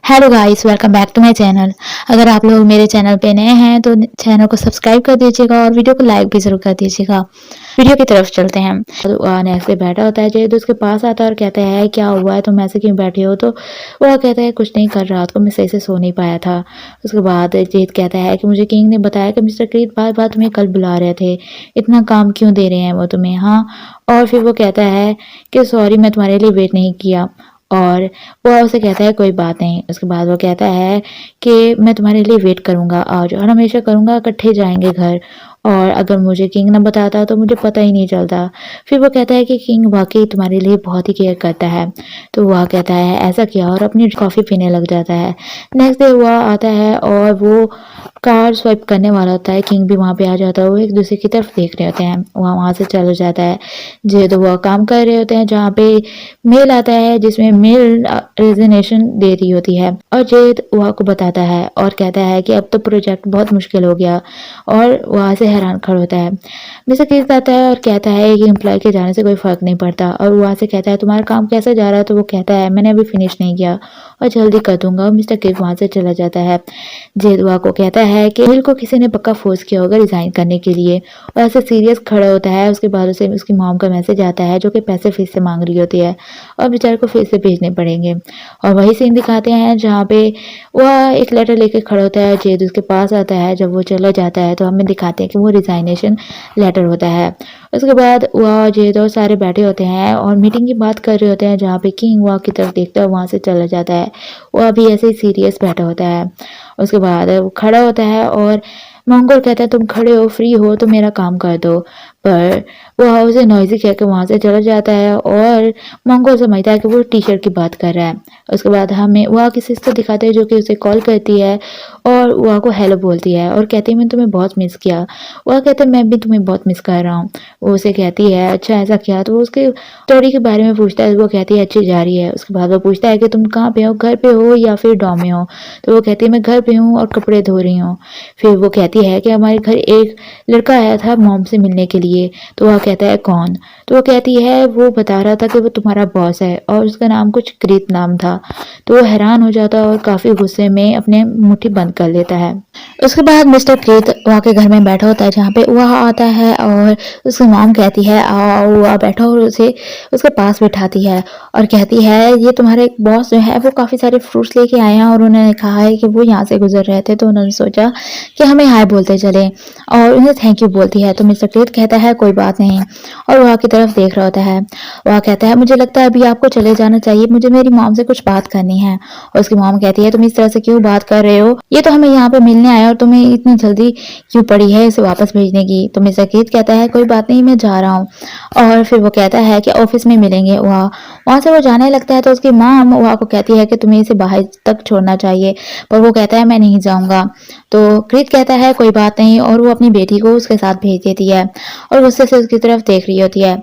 Hello guys, welcome back to my channel. अगर आप लोग मेरे चैनल पे नए हैं तो चैनल को सब्सक्राइब कर दीजिएगा और वीडियो को लाइक भी ज़रूर कर दीजिएगा। वीडियो की तरफ चलते हैं। तो नेक्स्ट डे बैठा होता है जय, तो उसके पास आता है और कहता है क्या हुआ है, तुम ऐसे क्यों बैठे हो। तो वह कहता है कुछ नहीं, कर रात को मैं सही से सो नहीं पाया था। उसके बाद जेद कहता है कि मुझे किंग ने बताया कि मिस्टर क्रीत बार बार तुम्हें कल बुला रहे थे, इतना काम क्यों दे रहे हैं वो तुम्हें। हाँ, और फिर वो कहता है कि सॉरी, मैं तुम्हारे लिए वेट नहीं किया। और वो उसे कहता है कोई बात नहीं। उसके बाद वो कहता है कि मैं तुम्हारे लिए वेट करूँगा आज और हमेशा करूँगा, इकट्ठे जाएँगे घर। और अगर मुझे किंग ना बताता तो मुझे पता ही नहीं चलता। फिर वो कहता है कि किंग वाक़ई तुम्हारे लिए बहुत ही केयर करता है। तो वह कहता है ऐसा क्या, और अपनी कॉफ़ी पीने लग जाता है। नेक्स्ट डे वह आता है और वो कार स्वाइप करने वाला होता है। किंग भी वहाँ पे आ जाता है। वो एक दूसरे की तरफ देख रहे होते हैं। वह वहाँ से चला जाता है। जे तो वह काम कर रहे होते हैं जहाँ पे मेल आता है जिसमें मेल रेजिग्नेशन दे रही होती है। और जेद वहाँ को बताता है और कहता है कि अब तो प्रोजेक्ट बहुत मुश्किल हो गया। और वहाँ से हैरान खड़ा होता है। मिस्टर कीथ आता है और कहता है कि एम्प्लॉय के जाने से कोई फ़र्क नहीं पड़ता। और वहाँ से कहता है तुम्हारा काम कैसा जा रहा है। तो वो कहता है मैंने अभी फिनिश नहीं किया और जल्दी कर दूंगा। और मिस्टर कीथ वहाँ से चला जाता है। जेद वहाँ को कहता है कि मिल को किसी ने पक्का फोर्स किया होगा रिजाइन करने के लिए। और ऐसे सीरियस खड़ा होता है। उसके बाद उसे उसकी मॉम का मैसेज आता है जो कि पैसे फिर से मांग रही होती है और बेचारे को फिर से भेजने पड़ेंगे। और वही सीन दिखाते हैं जहाँ पे वह एक लेटर लेके खड़ा होता है। जेद उसके पास आता है। जब वो चला जाता है तो हमें दिखाते हैं कि वो रिजाइनेशन लेटर होता है। उसके बाद वह जेद और सारे बैठे होते हैं और मीटिंग की बात कर रहे होते हैं जहाँ पे किंग वहाँ की तरफ देखता है, वहाँ से चला जाता है। वह अभी ऐसे ही सीरियस बैठा होता है। उसके बाद वो खड़ा होता है और मंगोल कहता है तुम खड़े हो, फ्री हो तो मेरा काम कर दो। पर वो उसे नॉइजी कह के वहाँ से चला जाता है और मंगोल समझता है कि वो टी शर्ट की बात कर रहा है। उसके बाद हमें वहाँ की सिस्टर दिखाते हैं जो कि उसे कॉल करती है और वहाँ को हेलो बोलती है और कहती है मैं तुम्हें बहुत मिस किया। वह कहते हैं मैं भी तुम्हें बहुत मिस कर रहा हूँ। वो उसे कहती है अच्छा ऐसा क्या। तो वो उसके स्टडी के बारे में पूछता है। वो कहती है अच्छी जा रही है। उसके बाद वो पूछता है कि तुम कहाँ पे हो, घर पे हो या फिर डॉम में हो। तो वो कहती है मैं घर पे हूँ और कपड़े धो रही हूँ। फिर वो कहती है कि हमारे घर एक लड़का आया था मॉम से मिलने के लिए। तो वह कहता है कौन। तो वो कहती है वो बता रहा था कि वो तुम्हारा बॉस है और उसका नाम कुछ क्रीत नाम था। तो वो हैरान हो जाता है और काफ़ी गुस्से में अपने मुट्ठी बंद कर लेता है। उसके बाद मिस्टर क्रीत वहाँ के घर में बैठा होता है जहाँ पे वह आता है और उसकी मॉम कहती है आओ वह बैठा और उसे उसके पास बिठाती है और कहती है ये तुम्हारे बॉस जो है वो काफ़ी सारे फ्रूट्स लेके आए हैं और उन्होंने कहा है कि वो यहाँ से गुजर रहे थे तो उन्होंने सोचा कि हमें हाय बोलते चले और उन्हें थैंक यू बोलती है। तो मिस्टर क्रीत कहता है कोई बात नहीं और वहाँ की तरफ देख रहा होता है। वह कहता है मुझे लगता है अभी आपको चले जाना चाहिए, मुझे मेरी मॉम से कुछ बात करनी है। और उसकी मॉम कहती है तुम इस तरह से क्यों बात कर रहे हो, ये तो हमें यहाँ पे मिलने आया और तुम्हें इतनी जल्दी क्यों पड़ी है इसे वापस भेजने की। तो मिस्टर कीथ कहता है कोई बात नहीं मैं जा रहा हूँ। और फिर वो कहता है कि ऑफिस में मिलेंगे। वहाँ से वो जाने लगता है तो उसकी मॉम वहाँ को कहती है कि तुम्हें इसे बाहर तक छोड़ना चाहिए। पर वो कहता है मैं नहीं जाऊँगा। तो क्रीत कहता है कोई बात नहीं और वो अपनी बेटी को उसके साथ भेज देती है और गुस्से से उसकी तरफ देख रही होती है।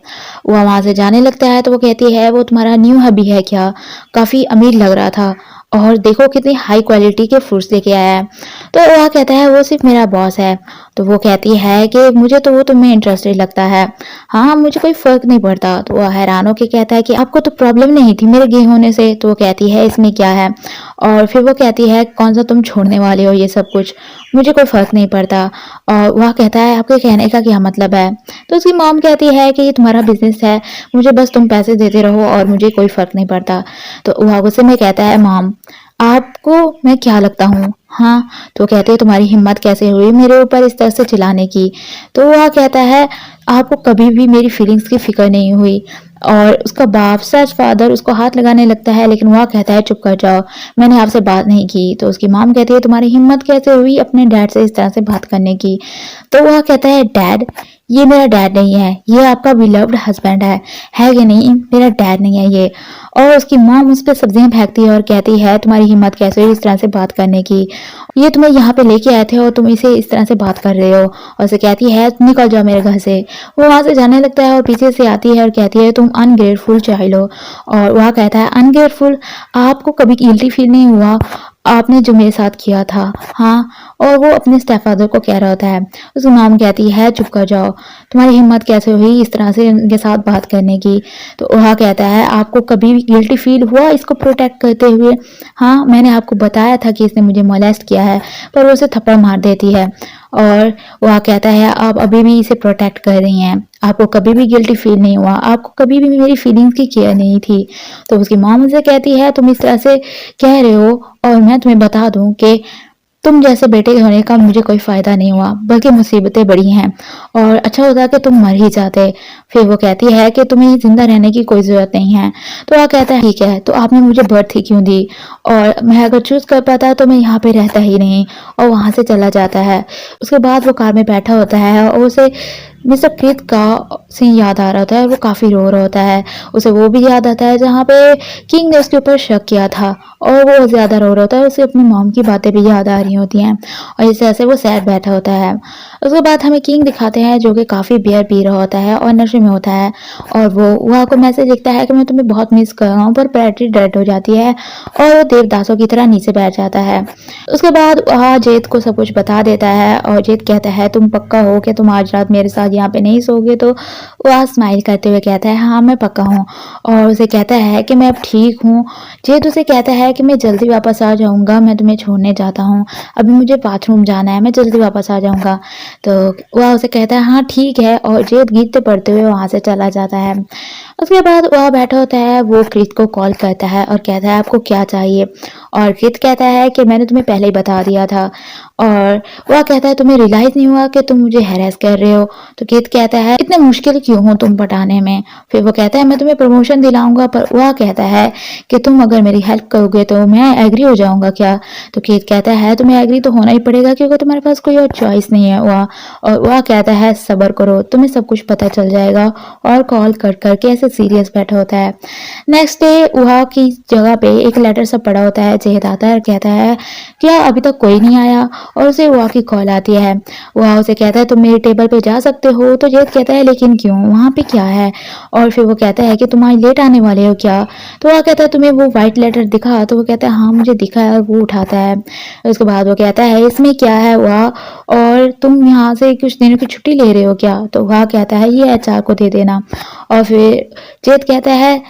वो वहाँ से जाने लगता है तो वो कहती है वो तुम्हारा न्यू हबी है क्या, काफ़ी अमीर लग रहा था और देखो कितनी हाई क्वालिटी के फ्रूट्स लेके आया है। तो वह कहता है वो सिर्फ मेरा बॉस है। तो वो कहती है कि मुझे तो वो तुम्हें इंटरेस्टेड लगता है, हाँ मुझे कोई फर्क नहीं पड़ता। तो वह हैरान होकर कहता है कि आपको तो प्रॉब्लम नहीं थी मेरे गे होने से। तो वो कहती है इसमें क्या है। और फिर वो कहती है कौन सा तुम छोड़ने वाले हो ये सब कुछ, मुझे कोई फर्क नहीं पड़ता। और वह कहता है आपके कहने का क्या मतलब है। तो उसकी मॉम कहती है कि ये तुम्हारा बिजनेस है, मुझे बस तुम पैसे देते रहो और मुझे कोई फर्क नहीं पड़ता। तो वह गुस्से में कहता है मॉम आपको मैं क्या लगता हूँ। हाँ, तो कहते हैं तुम्हारी हिम्मत कैसे हुई मेरे ऊपर इस तरह से चिल्लाने की। तो वह कहता है आपको कभी भी मेरी फीलिंग्स की फिक्र नहीं हुई। और उसका बाप सच फादर उसको हाथ लगाने लगता है लेकिन वह कहता है चुप कर जाओ, मैंने आपसे बात नहीं की। तो उसकी मॉम कहती है तुम्हारी हिम्मत कैसे हुई अपने डैड से इस तरह से बात करने की। तो वह कहता है डैड, ये मेरा डैड नहीं है, ये आपका बिलव्ड हस्बैंड है कि नहीं, मेरा डैड नहीं है ये। और उसकी मॉम उस पर सब्जियां फेंकती है और कहती है तुम्हारी हिम्मत कैसे हुई इस तरह से बात करने की, ये तुम्हें यहाँ पे लेके आए थे और तुम इसे इस तरह से बात कर रहे हो। और उसे कहती है निकल जाओ मेरे घर से। वो वहां से जाने लगता है और पीछे से आती है और कहती है तुम अनग्रेटफुल चाइल्ड हो। और वह कहता है अनग्रेटफुल, आपको कभी गिल्टी फील नहीं हुआ आपने जो मेरे साथ किया था, हाँ। और वो अपने स्टेपफादर को कह रहा होता है। उसकी मॉम कहती है चुप कर जाओ, तुम्हारी हिम्मत कैसे हुई इस तरह से उनके साथ बात करने की। तो वह कहता है आपको कभी भी गिल्टी फील हुआ इसको प्रोटेक्ट करते हुए? हाँ, मैंने आपको बताया था कि इसने मुझे मोलेस्ट किया है, पर वो उसे थप्पड़ मार देती है। और वह कहता है आप अभी भी इसे प्रोटेक्ट कर रही हैं, आपको कभी भी गिल्टी फील नहीं हुआ, आपको कभी भी मेरी फीलिंग्स की केयर नहीं थी। तो उसकी मॉम उसे कहती है तुम इस तरह से कह रहे हो, और मैं तुम्हें बता दूं कि तुम जैसे बेटे होने का मुझे कोई फ़ायदा नहीं हुआ, बल्कि मुसीबतें बढ़ी हैं, और अच्छा होता कि तुम मर ही जाते। फिर वो कहती है कि तुम्हें ज़िंदा रहने की कोई ज़रूरत नहीं है। तो वह कहता है ठीक है, तो आपने मुझे बर्थ ही क्यों दी? और मैं अगर चूज़ कर पाता तो मैं यहाँ पे रहता ही नहीं, और वहाँ से चला जाता है। उसके बाद वो कार में बैठा होता है और उसे मिस्टर कृत का सीन याद आ रहा होता है, और वो काफ़ी रो रहा होता है। उसे वो भी याद आता है जहाँ पे किंग ने उसके ऊपर शक किया था, और वो ज़्यादा रो रहा होता है। उसे अपनी मॉम की बातें भी याद आ रही होती हैं, और इस तरह से वो सैड बैठा होता है। उसके बाद हमें किंग दिखाते हैं जो कि काफ़ी बियर पी रहा होता है और नशे में होता है, और वो को मैसेज लिखता है कि मैं तुम्हें बहुत मिस कर रहा हूँ, पर बैटरी डेड हो जाती है, और वो देवदासों की तरह नीचे बैठ जाता है। उसके बाद वह जेद को सब कुछ बता देता है, और जेद कहता है तुम पक्का हो कि तुम आज रात मेरे साथ यहाँ पे नहीं सोओगे? तो वह स्माइल करते हुए कहता है हाँ मैं पक्का हूँ, और उसे कहता है कि मैं अब ठीक हूँ। जेद उसे कहता है कि मैं जल्दी वापस आ जाऊँगा, मैं तुम्हें छोड़ने जाता हूँ, अभी मुझे बाथरूम जाना है, मैं जल्दी वापस आ जाऊँगा। तो वह उसे कहता है हाँ ठीक है, और जेद गीतते पढ़ते हुए वहाँ से चला जाता है। उसके बाद वह बैठा होता है, वो कृत को कॉल करता है और कहता है आपको क्या चाहिए? और कृत कहता है कि मैंने तुम्हें पहले ही बता दिया था। और वह कहता है तुम्हें रियलाइज़ नहीं हुआ कि तुम मुझे हैरेस कर रहे हो? तो कृत कहता है इतने मुश्किल क्यों हो तुम पटाने में? फिर वो कहता है मैं तुम्हें प्रमोशन दिलाऊंगा, पर वह कहता है कि तुम अगर मेरी हेल्प करोगे तो मैं एग्री हो जाऊंगा क्या? तो कृत कहता है तुम्हें एग्री तो होना ही पड़ेगा, क्योंकि तुम्हारे पास कोई और चॉइस नहीं है वह। और वह कहता है सब्र करो, तुम्हें सब कुछ पता चल जाएगा, और कॉल कर करके ऐसे सीरियस बैठा होता है। नेक्स्ट डे वह की जगह पे एक लेटर सा पड़ा होता है। जेद आता है और कहता है क्या अभी तक कोई नहीं आया? और उसे वह की कॉल आती है। वह उसे कहता है तुम मेरे टेबल पे जा सकते हो? तो जेद कहता है लेकिन क्यों, वहाँ पे क्या है? और फिर वो कहता है कि तुम आज लेट आने वाले हो क्या? तो वह कहता है तुम्हें वो व्हाइट लेटर दिखा? तो वो कहता है हाँ मुझे दिखा है, और वो उठाता है। उसके बाद वो कहता है इसमें क्या है वह, और तुम यहाँ से कुछ दिनों की छुट्टी ले रहे हो क्या? तो वह कहता है ये एचआर को दे देना। और फिर जेद कहता है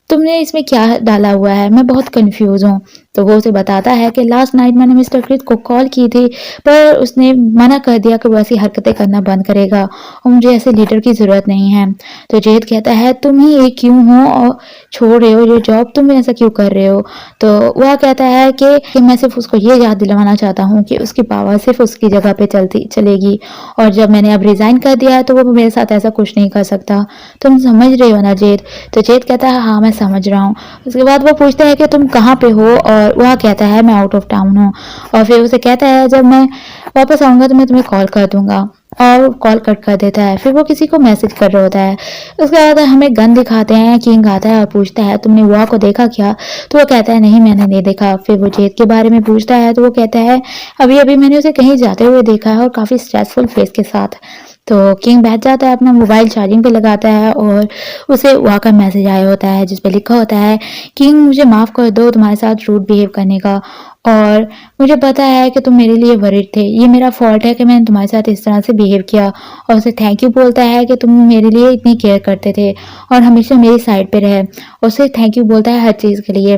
तुमने इसमें क्या डाला हुआ है, मैं बहुत कंफ्यूज हूँ। तो वो उसे बताता है कि लास्ट नाइट मैंने मिस्टर कृत को कॉल की थी, पर उसने मना कर दिया कि वो ऐसी हरकतें करना बंद करेगा, और मुझे ऐसे लीडर की ज़रूरत नहीं है। तो जेद कहता है तुम ही एक क्यों हो और छोड़ रहे हो ये जॉब, तुम ऐसा क्यों कर रहे हो? तो वह कहता है कि मैं सिर्फ उसको ये याद दिलवाना चाहता हूँ कि उसकी पावर सिर्फ उसकी जगह पे चलेगी, और जब मैंने अब रिज़ाइन कर दिया है तो वो मेरे साथ ऐसा कुछ नहीं कर सकता। तुम समझ रहे हो ना जेद? तो जेद कहता है हाँ मैं समझ रहा हूँ। उसके बाद वो पूछता है कि तुम कहाँ पे हो? और वह कहता है मैं आउट ऑफ टाउन हूँ। और फिर उसे कहता है जब मैं वापस आऊँगा तो मैं तुम्हें कॉल कर दूंगा, और कॉल कट कर देता है। फिर वो किसी को मैसेज कर रहा होता है। उसके बाद हमें गन दिखाते हैं। किंग आता है और पूछता है तुमने वह को देखा क्या? तो वो कहता है नहीं मैंने नहीं देखा। फिर वो जेद के बारे में पूछता है, तो वो कहता है अभी अभी मैंने उसे कहीं जाते हुए देखा है, और काफ़ी स्ट्रेसफुल फेस के साथ। तो किंग बैठ जाता है, अपना मोबाइल चार्जिंग पे लगाता है, और उसे वहाँ का मैसेज आया होता है जिस पे लिखा होता है किंग मुझे माफ़ कर दो तुम्हारे साथ रूड बिहेव करने का, और मुझे पता है कि तुम मेरे लिए वरीड थे, ये मेरा फॉल्ट है कि मैंने तुम्हारे साथ इस तरह से बिहेव किया। और उसे थैंक यू बोलता है कि तुम मेरे लिए इतनी केयर करते थे और हमेशा मेरी साइड पे रहे। उसे थैंक यू बोलता है हर चीज़ के लिए।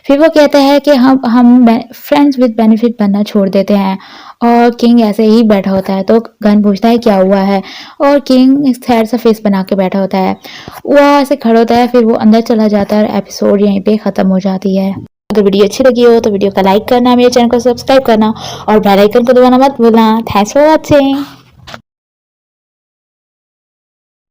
फिर वो कहता है कि हम फ्रेंड्स विद बेनिफिट बनना छोड़ देते हैं, और किंग ऐसे ही बैठा होता है। तो गन पूछता है क्या हुआ है, और किंग सैड सा फेस बना के बैठा होता है। वो ऐसे खड़ा होता है, फिर वो अंदर चला जाता है, और एपिसोड यहीं पे ख़त्म हो जाती है। अगर वीडियो अच्छी लगी हो तो वीडियो का लाइक करना, मेरे चैनल को सब्सक्राइब करना, और बेल आइकन को दबाना मत भूलना। Thanks for watching.